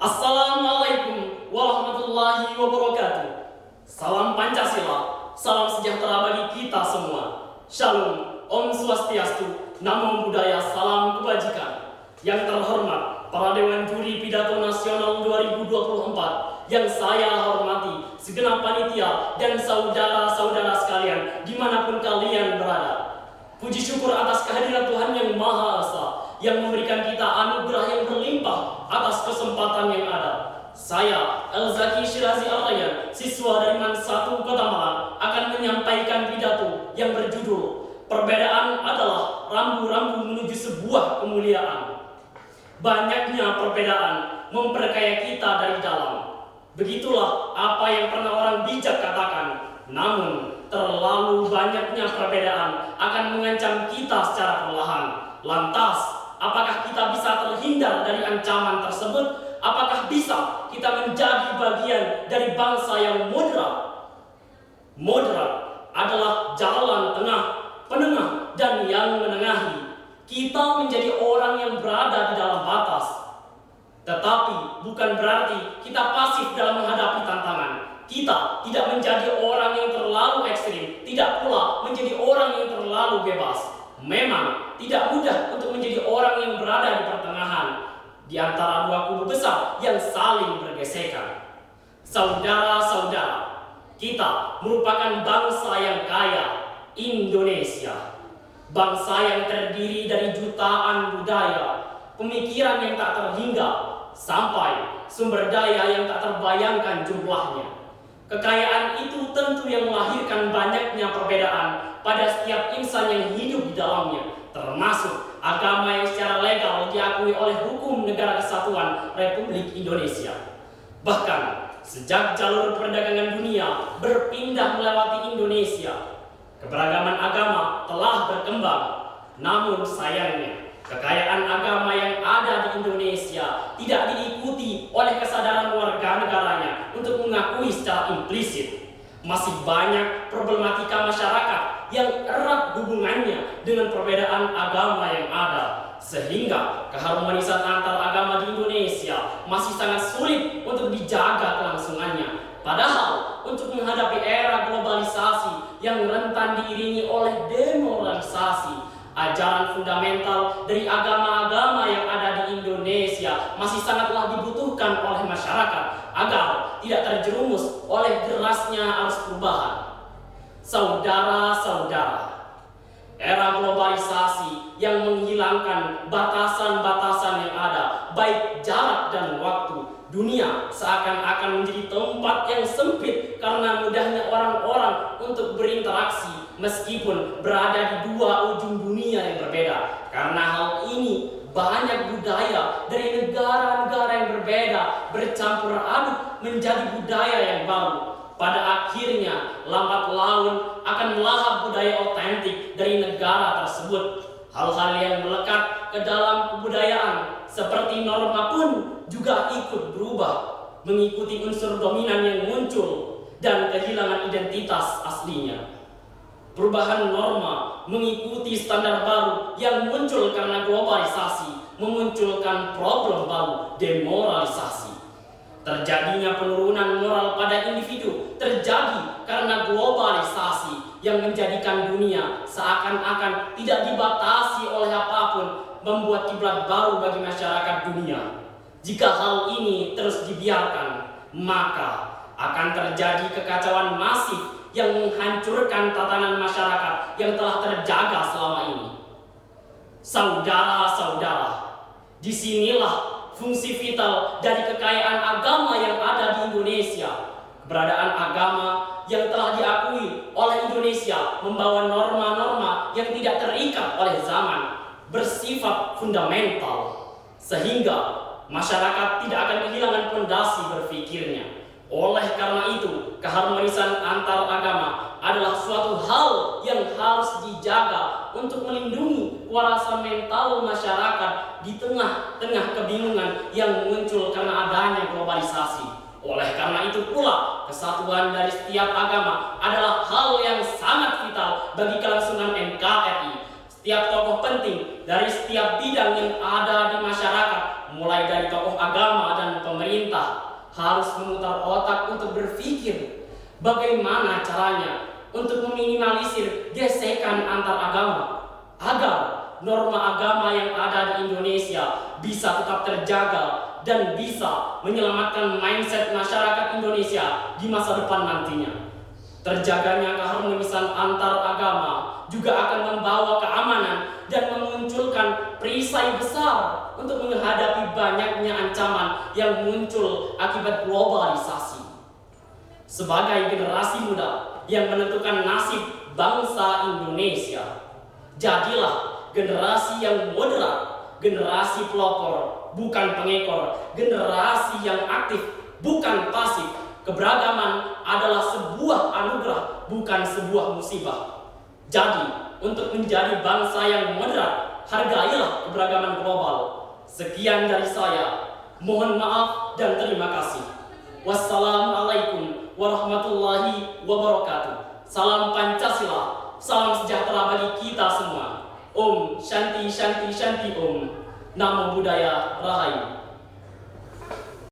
Assalamualaikum warahmatullahi wabarakatuh. Salam Pancasila, salam sejahtera bagi kita semua. Shalom, Om Swastiastu, Namo Buddhaya, salam kebajikan. Yang terhormat para Dewan Juri Pidato Nasional 2024 yang saya hormati, segenap panitia dan saudara-saudara sekalian dimanapun kalian berada. Puji syukur atas kehadiran Tuhan Yang Maha Esa yang memberikan kita anugerah yang berlimpah atas kesempatan yang ada. Saya, Elzaki Shirazi Al-Rayyan, siswa dari MAN 1 Kota Malang, akan menyampaikan pidato yang berjudul Perbedaan adalah rambu-rambu menuju sebuah kemuliaan. Banyaknya perbedaan memperkaya kita dari dalam. Begitulah apa yang pernah orang bijak katakan. Namun, terlalu banyaknya perbedaan akan mengancam kita secara perlahan. Lantas, apakah kita bisa terhindar dari ancaman tersebut? Apakah bisa kita menjadi bagian dari bangsa yang moderat? Moderat adalah jalan tengah, penengah, dan yang menengahi. Kita menjadi orang yang berada di dalam batas. Tetapi bukan berarti kita pasif dalam menghadapi tantangan. Kita tidak menjadi orang yang terlalu ekstrim, tidak pula menjadi orang yang terlalu bebas. Memang tidak mudah untuk menjadi orang yang berada di pertengahan di antara dua kubu besar yang saling bergesekan. Saudara-saudara, kita merupakan bangsa yang kaya, Indonesia. Bangsa yang terdiri dari jutaan budaya, pemikiran yang tak terhingga, sampai sumber daya yang tak terbayangkan jumlahnya. Kekayaan itu tentu yang melahirkan banyaknya perbedaan pada setiap insan yang hidup di dalamnya, termasuk agama yang secara legal diakui oleh hukum Negara Kesatuan Republik Indonesia. Bahkan, sejak jalur perdagangan dunia berpindah melewati Indonesia, keberagaman agama telah berkembang. Namun sayangnya, kekayaan agama yang ada di Indonesia tidak diikuti oleh kesadaran warga negaranya untuk mengakui secara implisit. Masih banyak problematika masyarakat yang erat hubungannya dengan perbedaan agama yang ada, sehingga keharmonisan antar agama di Indonesia masih sangat sulit untuk dijaga kelangsungannya. Padahal untuk menghadapi era globalisasi yang rentan diiringi oleh demoralisasi, ajaran fundamental dari agama-agama yang ada di Indonesia masih sangatlah dibutuhkan oleh masyarakat agar tidak terjerumus oleh derasnya arus perubahan. Saudara-saudara, era globalisasi yang menghilangkan batasan-batasan yang ada, baik jarak dan waktu. Dunia seakan-akan menjadi tempat yang sempit karena mudahnya orang-orang untuk berinteraksi meskipun berada di dua ujung dunia yang berbeda. Karena hal ini, banyak budaya dari negara-negara yang berbeda bercampur aduk menjadi budaya yang baru. Pada akhirnya, lambat laun akan melahap budaya otentik dari negara tersebut. Hal-hal yang melekat ke dalam kebudayaan seperti norma pun juga ikut berubah, mengikuti unsur dominan yang muncul dan kehilangan identitas aslinya. Perubahan norma mengikuti standar baru yang muncul karena globalisasi memunculkan problem baru, demoralisasi. Terjadinya penurunan moral pada individu terjadi karena globalisasi yang menjadikan dunia seakan-akan tidak dibatasi oleh apapun, membuat kiblat baru bagi masyarakat dunia. Jika hal ini terus dibiarkan, maka akan terjadi kekacauan masif yang menghancurkan tatanan masyarakat yang telah terjaga selama ini. Saudara-saudara, disinilah fungsi vital dari kekayaan agama yang ada di Indonesia. Keberadaan agama yang telah diakui oleh Indonesia membawa norma-norma yang tidak terikat oleh zaman, bersifat fundamental, sehingga masyarakat tidak akan kehilangan fondasi berpikirnya. Oleh karena itu, keharmonisan antar agama adalah suatu hal yang harus dijaga untuk melindungi kewarasan mental masyarakat di tengah-tengah kebingungan yang muncul karena adanya globalisasi. Oleh karena itu pula, kesatuan dari setiap agama adalah hal yang sangat vital bagi kelangsungan NKRI. Setiap tokoh penting dari setiap bidang yang ada di masyarakat, mulai dari tokoh agama dan pemerintah harus memutar otak untuk berpikir bagaimana caranya untuk meminimalisir gesekan antar agama agar norma agama yang ada di Indonesia bisa tetap terjaga dan bisa menyelamatkan mindset masyarakat Indonesia di masa depan nantinya. Terjaganya keharmonisan antar agama juga akan membawa keamanan dan memunculkan perisai besar untuk menghadapi banyaknya ancaman yang muncul akibat globalisasi. Sebagai generasi muda yang menentukan nasib bangsa Indonesia, jadilah generasi yang moderat, generasi pelopor, bukan pengekor, generasi yang aktif, bukan pasif. Keberagaman adalah sebuah anugerah, bukan sebuah musibah. Jadi, untuk menjadi bangsa yang moderat, hargailah keberagaman global. Sekian dari saya. Mohon maaf dan terima kasih. Wassalamualaikum warahmatullahi wabarakatuh. Salam Pancasila, salam sejahtera bagi kita semua. Om Shanti Shanti Shanti Om. Namo Buddhaya Rahayu.